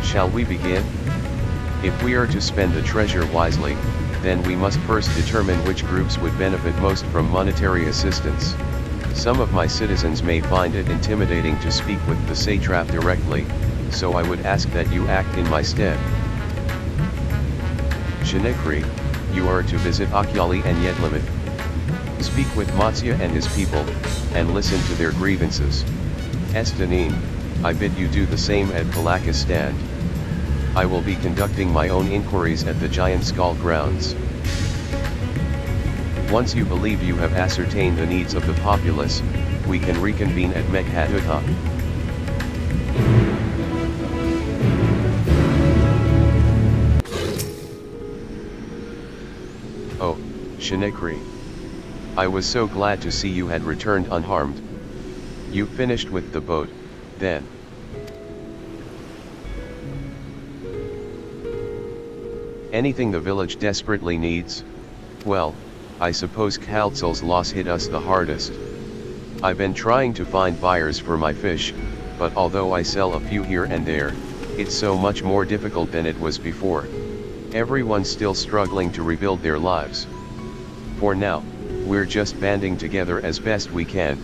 Shall we begin? If we are to spend the treasure wisely, then we must first determine which groups would benefit most from monetary assistance. Some of my citizens may find it intimidating to speak with the satrap directly, so I would ask that you act in my stead. Shinekri, you are to visit Akyali and Yedlimit. Speak with Matsya and his people, and listen to their grievances. Estanin, I bid you do the same at Palakistan. I will be conducting my own inquiries at the Giant Skull grounds. Once you believe you have ascertained the needs of the populace, we can reconvene at Meghadutta. Oh, Shinekri. I was so glad to see you had returned unharmed. You finished with the boat, then. Anything the village desperately needs? Well, I suppose Kaltzel's loss hit us the hardest. I've been trying to find buyers for my fish, but although I sell a few here and there, it's so much more difficult than it was before. Everyone's still struggling to rebuild their lives. For now, we're just banding together as best we can.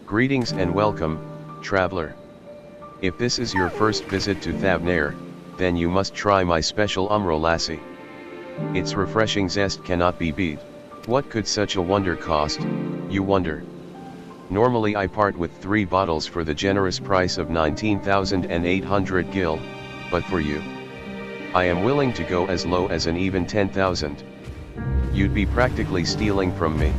Greetings and welcome, traveler. If this is your first visit to Thavnair, then you must try my special Umro Lassi. Its refreshing zest cannot be beat. What could such a wonder cost, you wonder? Normally I part with 3 bottles for the generous price of 19,800 gil, but for you, I am willing to go as low as an even 10,000. You'd be practically stealing from me.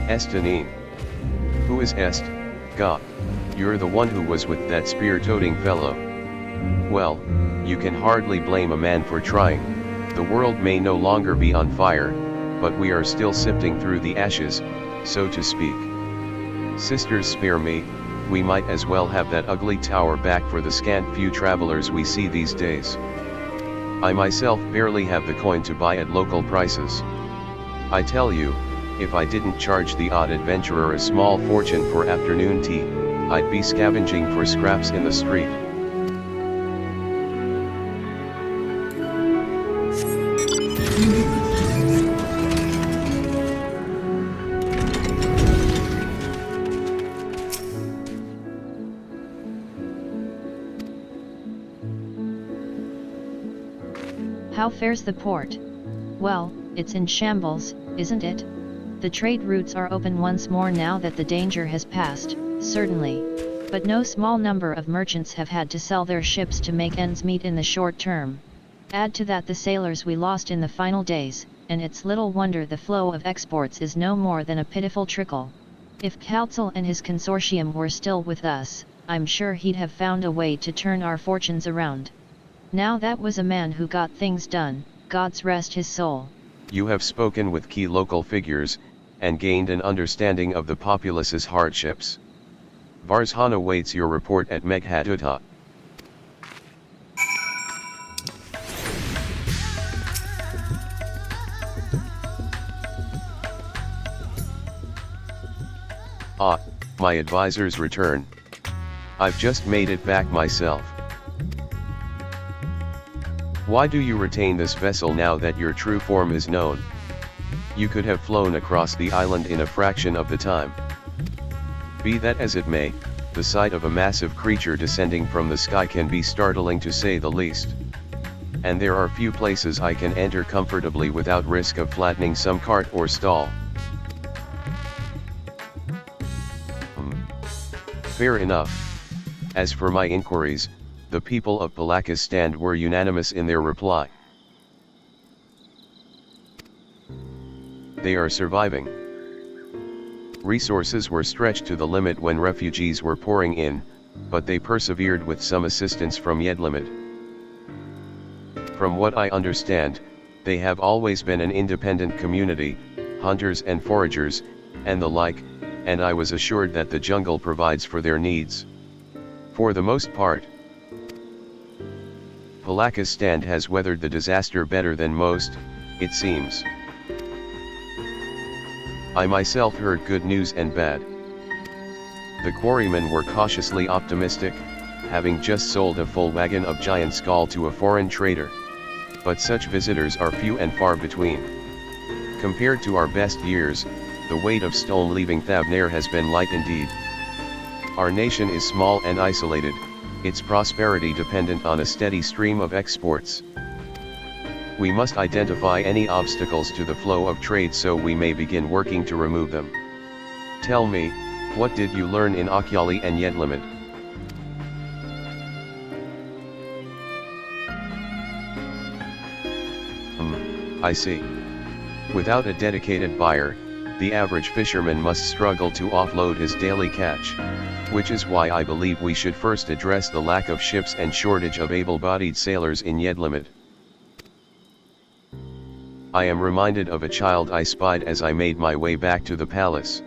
Estanin. Who is Est? God, you're the one who was with that spear-toting fellow. Well, you can hardly blame a man for trying. The world may no longer be on fire, but we are still sifting through the ashes, so to speak. Sisters, spare me, we might as well have that ugly tower back for the scant few travelers we see these days. I myself barely have the coin to buy at local prices. I tell you, if I didn't charge the odd adventurer a small fortune for afternoon tea, I'd be scavenging for scraps in the street. How fares the port? Well, it's in shambles, isn't it? The trade routes are open once more now that the danger has passed, certainly. But no small number of merchants have had to sell their ships to make ends meet in the short term. Add to that the sailors we lost in the final days, and it's little wonder the flow of exports is no more than a pitiful trickle. If Kaltzel and his consortium were still with us, I'm sure he'd have found a way to turn our fortunes around. Now that was a man who got things done, God's rest his soul. You have spoken with key local figures, and gained an understanding of the populace's hardships. Varzhan awaits your report at Meghadutta. Ah, my advisor's return. I've just made it back myself. Why do you retain this vessel now that your true form is known? You could have flown across the island in a fraction of the time. Be that as it may, the sight of a massive creature descending from the sky can be startling to say the least. And there are few places I can enter comfortably without risk of flattening some cart or stall. Fair enough. As for my inquiries, the people of Palakistan were unanimous in their reply. They are surviving. Resources were stretched to the limit when refugees were pouring in, but they persevered with some assistance from Yedlimit. From what I understand, They have always been an independent community, hunters and foragers, and the like, and I was assured that the jungle provides for their needs. For the most part, Palakistan has weathered the disaster better than most, it seems. I myself heard good news and bad. The quarrymen were cautiously optimistic, having just sold a full wagon of giant skull to a foreign trader. But such visitors are few and far between. Compared to our best years, the weight of stone leaving Thavnair has been light indeed. Our nation is small and isolated, its prosperity dependent on a steady stream of exports. We must identify any obstacles to the flow of trade so we may begin working to remove them. Tell me, what did you learn in Akyali and Yedlamit? I see. Without a dedicated buyer, the average fisherman must struggle to offload his daily catch, which is why I believe we should first address the lack of ships and shortage of able-bodied sailors in Yedlamit. I am reminded of a child I spied as I made my way back to the palace.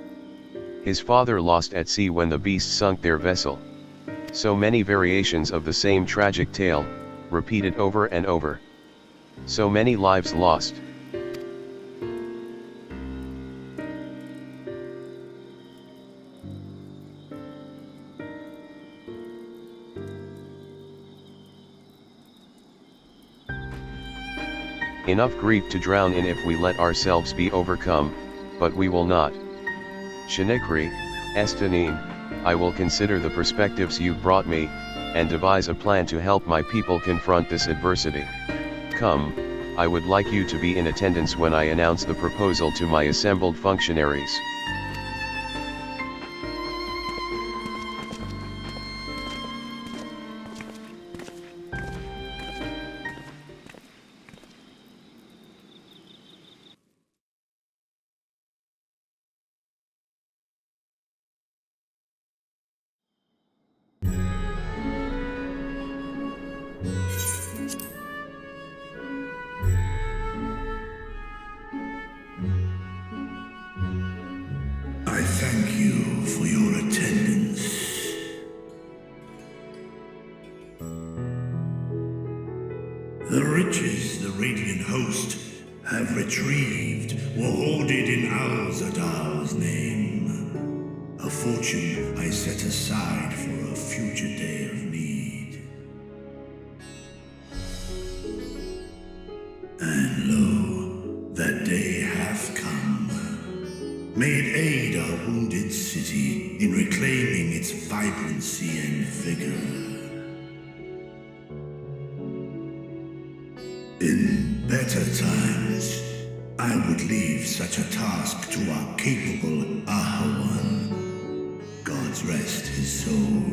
His father lost at sea when the beast sunk their vessel. So many variations of the same tragic tale, repeated over and over. So many lives lost. Enough grief to drown in if we let ourselves be overcome, but we will not. Shinikri, Estanin, I will consider the perspectives you've brought me, and devise a plan to help my people confront this adversity. Come, I would like you to be in attendance when I announce the proposal to my assembled functionaries. I thank you for your attendance. The riches the Radiant Host have retrieved were hoarded in Al-Zadal's name. A fortune I set aside for a future day of need. And lo, that day hath come. May it aid our wounded city in reclaiming its vibrancy and vigor. In better times, I would leave such a task to our capable Ahawan. God's rest his soul.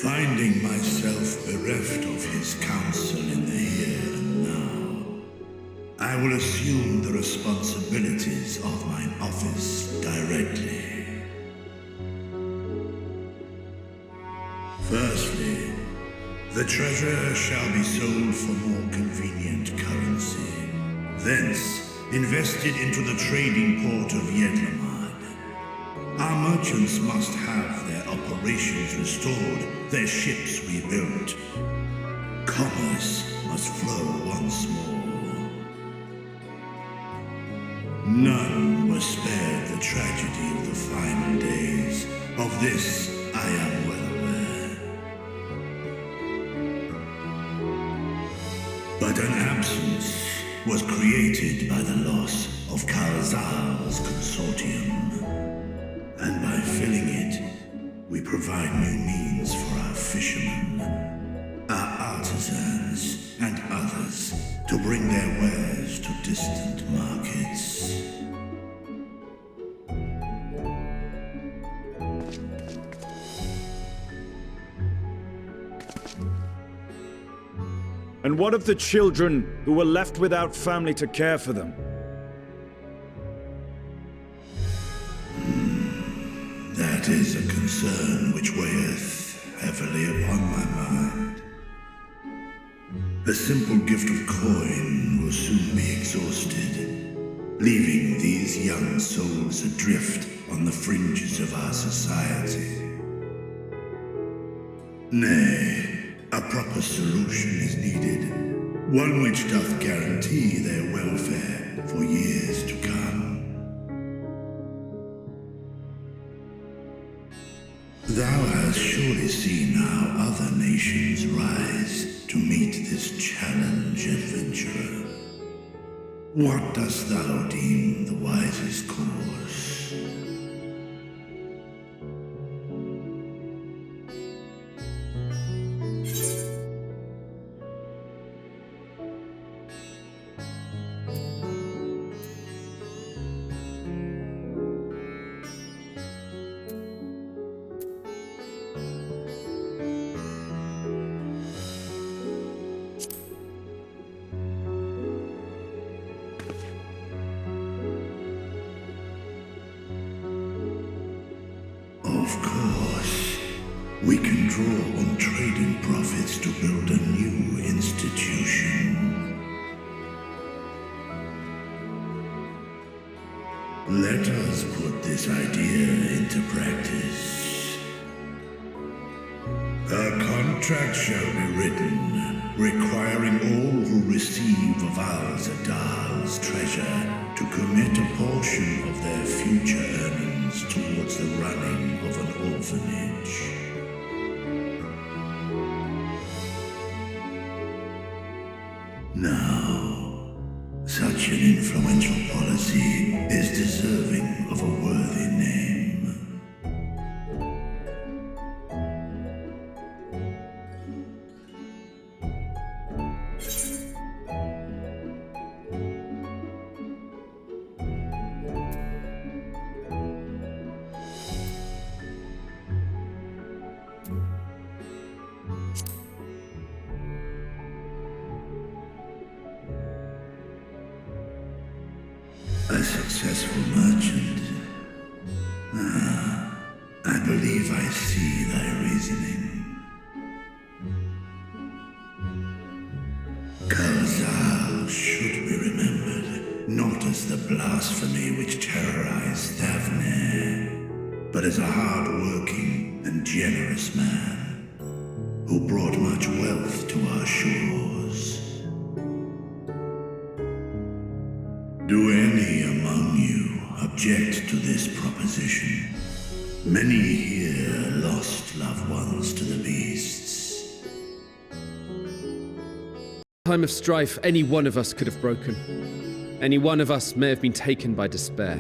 Finding myself bereft of his counsel in the here and now, I will assume the responsibilities of mine office directly. Firstly, the treasure shall be sold for more convenient currency, thence invested into the trading port of Yedlamad. Our merchants must have their operations restored, their ships rebuilt. Commerce must flow once more. None were spared the tragedy of the final days. Of this I am well aware. But an absence was created by the loss of Karzal's consortium. And by filling it, we provide new means for our fishermen, our artisans, and others to bring their wares to distant markets. And what of the children who were left without family to care for them? That is a concern which weigheth heavily upon my mind. The simple gift of coin will soon be exhausted, leaving these young souls adrift on the fringes of our society. Nay, a proper solution is needed, one which doth guarantee their welfare for years to come. Thou hast surely seen how other nations rise to meet this challenge, adventurer. What dost thou deem the wisest course? Of course, we can draw on trading profits to build a new institution. Let us put this idea into practice. A contract shall be written, requiring all who receive of Al-Zadal's treasure to commit a portion of their future earnings towards the running of an orphanage. Now, such an influential policy is deserving of a worthy name. A successful merchant. I believe I see thy reasoning. Kalzal should be remembered, not as the blasphemy which terrorized Thavne, but as a hard-working and generous man who brought much wealth to our shores. Do any among you object to this proposition? Many here lost loved ones to the beasts. Time of strife, any one of us could have broken. Any one of us may have been taken by despair.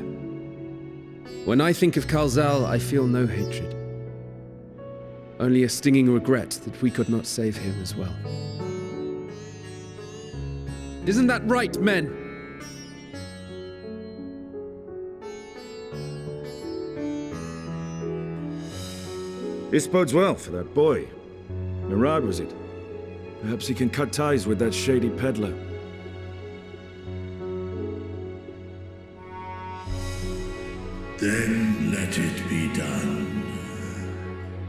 When I think of Kalzal, I feel no hatred. Only a stinging regret that we could not save him as well. Isn't that right, men? This bodes well for that boy. Murad, was it? Perhaps he can cut ties with that shady peddler. Then let it be done.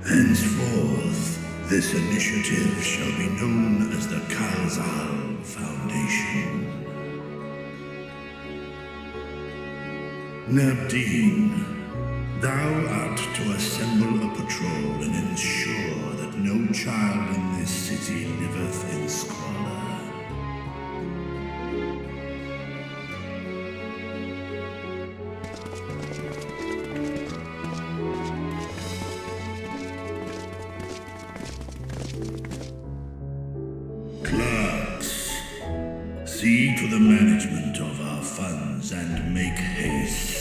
Henceforth, this initiative shall be known as the Kalzal Foundation. Nabdeen, thou art to assemble a patrol and ensure that no child in this city liveth in squalor. Clerks, see to the management of our funds and make haste.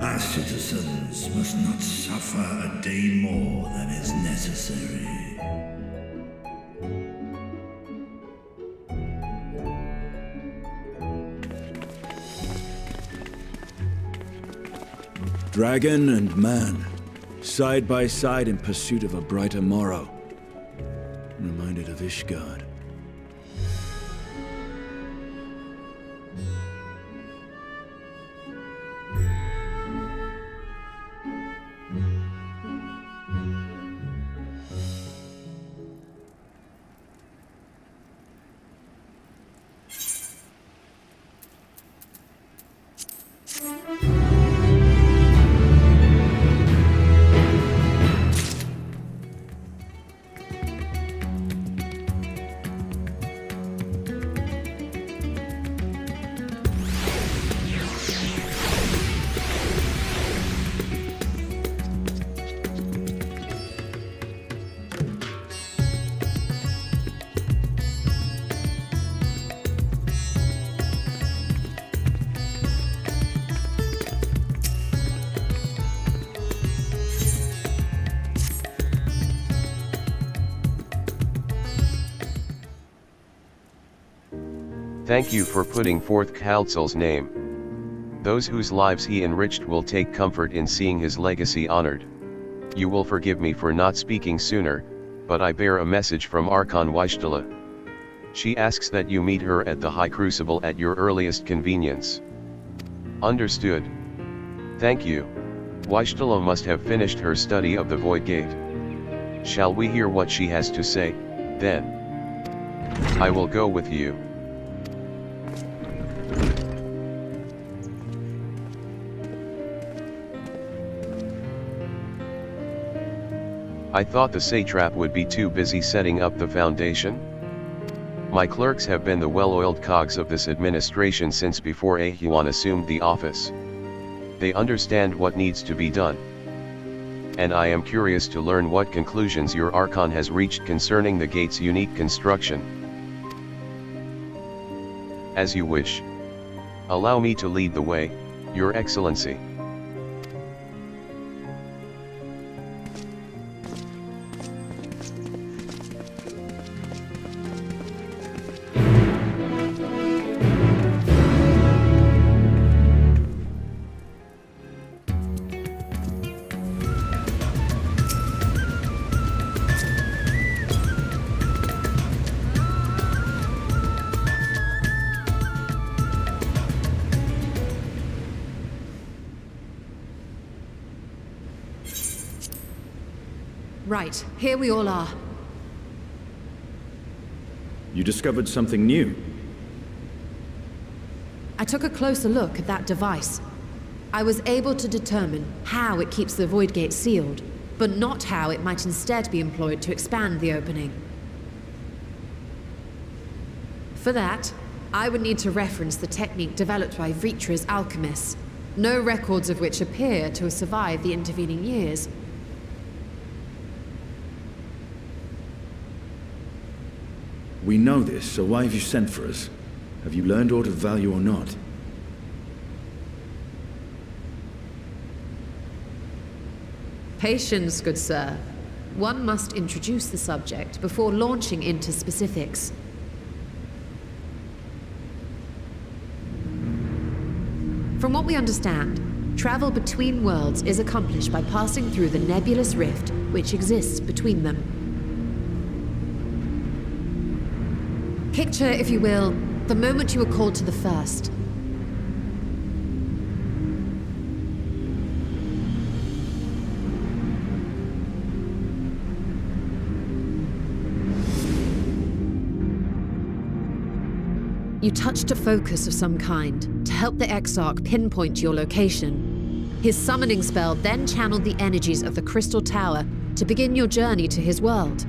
Our citizens must not suffer a day more than is necessary. Dragon and man, side by side in pursuit of a brighter morrow. I'm reminded of Ishgard. Thank you for putting forth Khalzal's name. Those whose lives he enriched will take comfort in seeing his legacy honored. You will forgive me for not speaking sooner, but I bear a message from Archon Wishtala. She asks that you meet her at the High Crucible at your earliest convenience. Understood. Thank you. Wishtala must have finished her study of the Void Gate. Shall we hear what she has to say, then? I will go with you. I thought the satrap would be too busy setting up the foundation. My clerks have been the well-oiled cogs of this administration since before Ahuan assumed the office. They understand what needs to be done. And I am curious to learn what conclusions your Archon has reached concerning the gate's unique construction. As you wish. Allow me to lead the way, Your Excellency. Right, here we all are. You discovered something new. I took a closer look at that device. I was able to determine how it keeps the Void Gate sealed, but not how it might instead be employed to expand the opening. For that, I would need to reference the technique developed by Vritra's alchemists, no records of which appear to have survived the intervening years. We know this, so why have you sent for us? Have you learned aught of value or not? Patience, good sir. One must introduce the subject before launching into specifics. From what we understand, travel between worlds is accomplished by passing through the nebulous rift which exists between them. Picture, if you will, the moment you were called to the first. You touched a focus of some kind to help the Exarch pinpoint your location. His summoning spell then channeled the energies of the Crystal Tower to begin your journey to his world.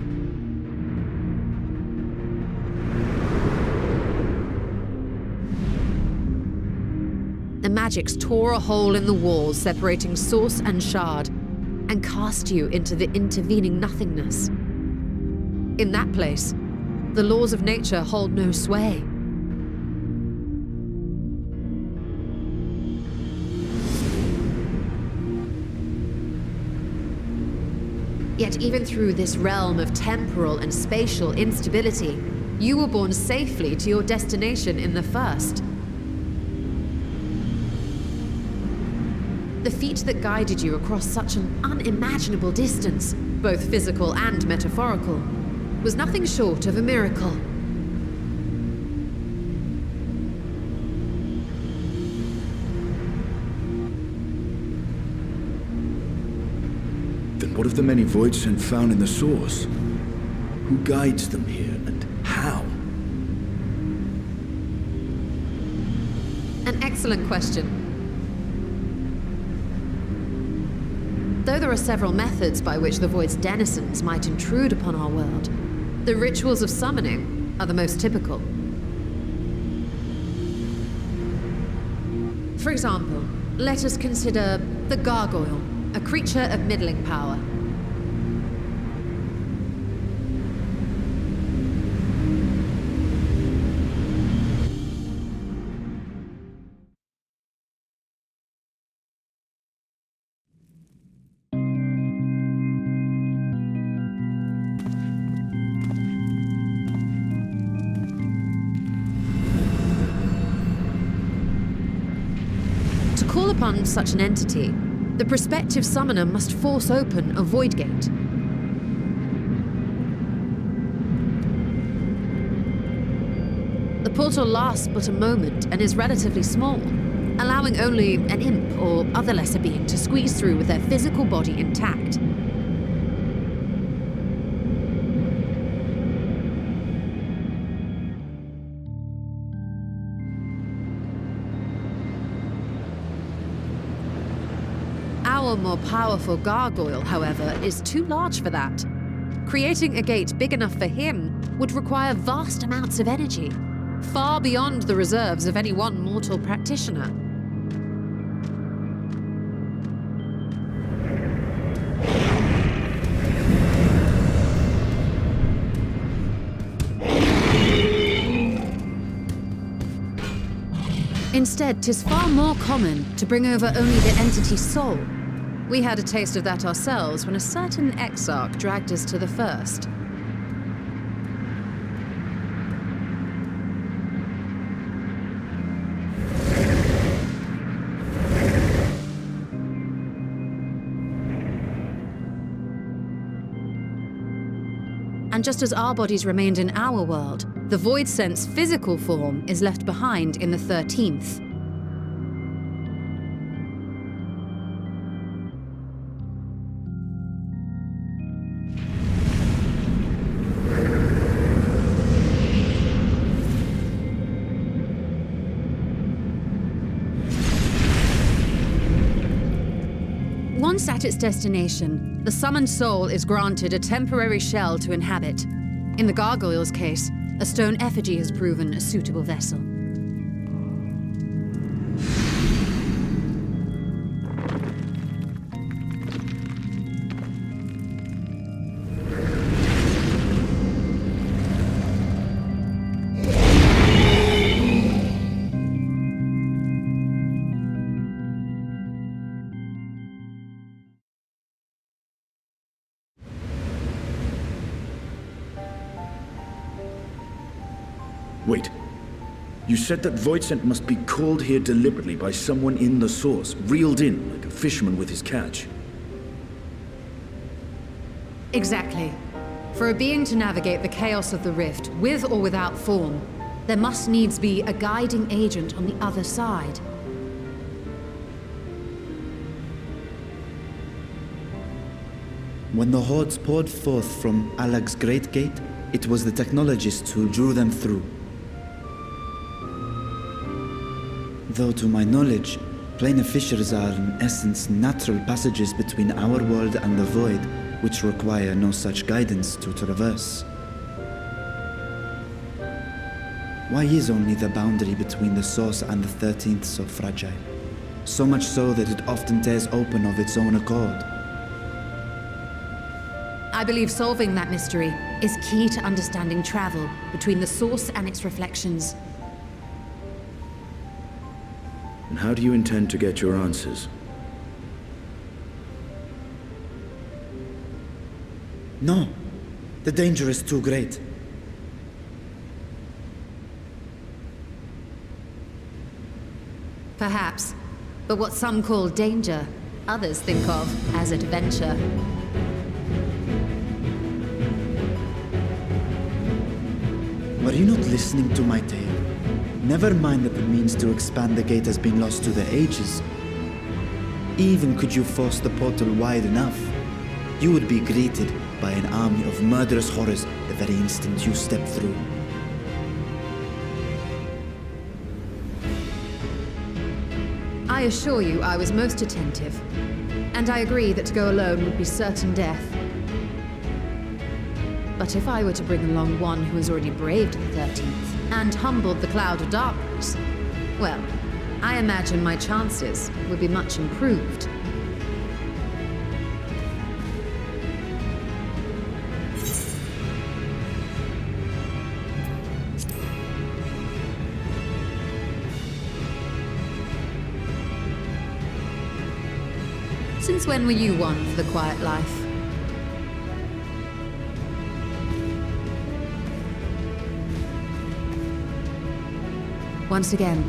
The magics tore a hole in the walls separating source and shard, and cast you into the intervening nothingness. In that place, the laws of nature hold no sway. Yet even through this realm of temporal and spatial instability, you were borne safely to your destination in the first. The feat that guided you across such an unimaginable distance, both physical and metaphorical, was nothing short of a miracle. Then what of the many voids sent found in the source? Who guides them here, and how? An excellent question. Though there are several methods by which the Void's denizens might intrude upon our world, the rituals of summoning are the most typical. For example, let us consider the Gargoyle, a creature of middling power. upon such an entity, the prospective summoner must force open a void gate. The portal lasts but a moment and is relatively small, allowing only an imp or other lesser being to squeeze through with their physical body intact. Our more powerful gargoyle, however, is too large for that. Creating a gate big enough for him would require vast amounts of energy, far beyond the reserves of any one mortal practitioner. Instead, 'tis far more common to bring over only the entity's soul. We had a taste of that ourselves when a certain exarch dragged us to the first. And just as our bodies remained in our world, the Void Sense physical form is left behind in the 13th. Once at its destination, the summoned soul is granted a temporary shell to inhabit. In the gargoyle's case, a stone effigy has proven a suitable vessel. Wait. You said that Voidsent must be called here deliberately by someone in the source, reeled in like a fisherman with his catch. Exactly. For a being to navigate the chaos of the rift, with or without form, there must needs be a guiding agent on the other side. When the hordes poured forth from Alag's Great Gate, it was the technologists who drew them through. Though to my knowledge, planar fissures are in essence natural passages between our world and the void, which require no such guidance to traverse. Why is only the boundary between the source and the 13th so fragile? So much so that it often tears open of its own accord. I believe solving that mystery is key to understanding travel between the source and its reflections. And how do you intend to get your answers? No, the danger is too great. Perhaps, but what some call danger, others think of as adventure. Were you not listening to my tale? Never mind that the means to expand the gate has been lost to the ages. Even could you force the portal wide enough, you would be greeted by an army of murderous horrors the very instant you step through. I assure you I was most attentive, and I agree that to go alone would be certain death. But if I were to bring along one who has already braved the 13th, and humbled the cloud of darkness, well, I imagine my chances would be much improved. Since when were you one for the quiet life? Once again,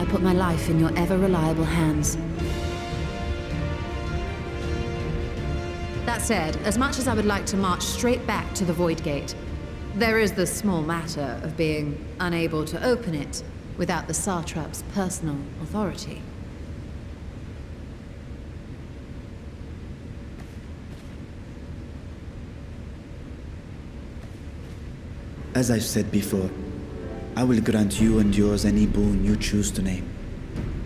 I put my life in your ever-reliable hands. That said, as much as I would like to march straight back to the Void Gate, there is the small matter of being unable to open it without the Satrap's personal authority. As I've said before, I will grant you and yours any boon you choose to name,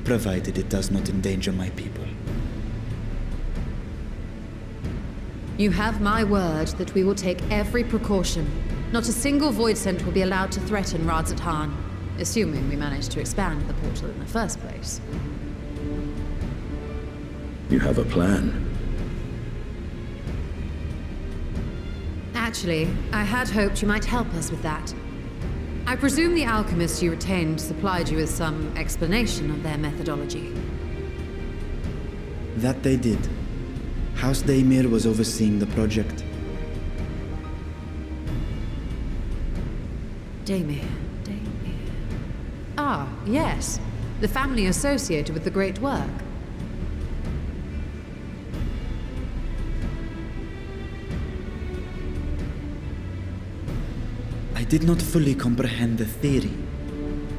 provided it does not endanger my people. You have my word that we will take every precaution. Not a single void scent will be allowed to threaten Radzat-Han, assuming we manage to expand the portal in the first place. You have a plan. Actually, I had hoped you might help us with that. I presume the alchemists you retained supplied you with some explanation of their methodology. That they did. House Daimir was overseeing the project. Daimir. Ah, yes. The family associated with the great work. I did not fully comprehend the theory,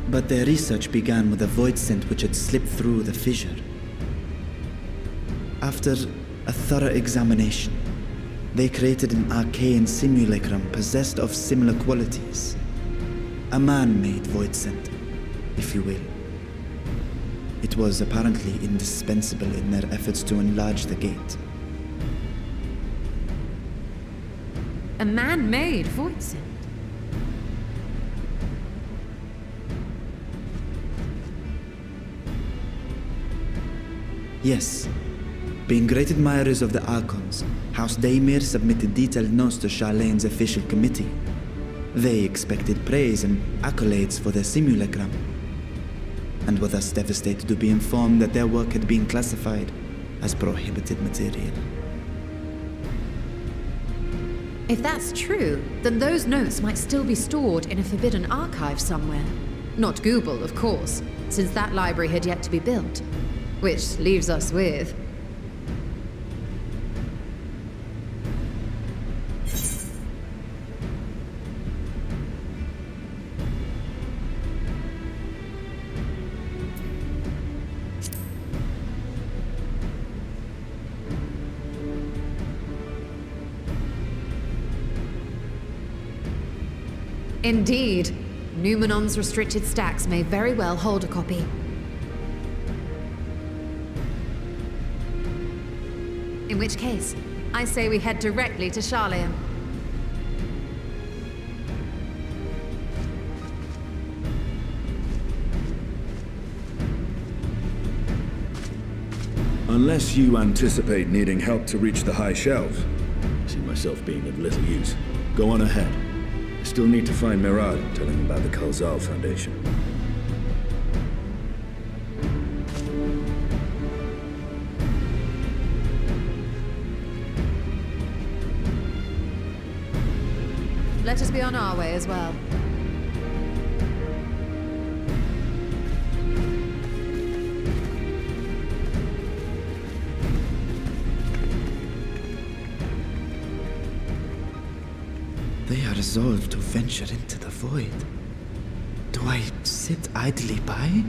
but their research began with a void scent which had slipped through the fissure. After a thorough examination, they created an arcane simulacrum possessed of similar qualities. A man-made void scent, if you will. It was apparently indispensable in their efforts to enlarge the gate. A man-made void scent? Yes. Being great admirers of the Archons, House Daimir submitted detailed notes to Charlene's official committee. They expected praise and accolades for their simulacrum, and were thus devastated to be informed that their work had been classified as prohibited material. If that's true, then those notes might still be stored in a forbidden archive somewhere. Not Google, of course, since that library had yet to be built. Which leaves us with... Indeed. Numenon's restricted stacks may very well hold a copy. In which case, I say we head directly to Charlene. Unless you anticipate needing help to reach the high shelves, I see myself being of little use. Go on ahead. I still need to find Mirad and tell him about the Kalzal Foundation. Let us be on our way as well. They are resolved to venture into the void. Do I sit idly by?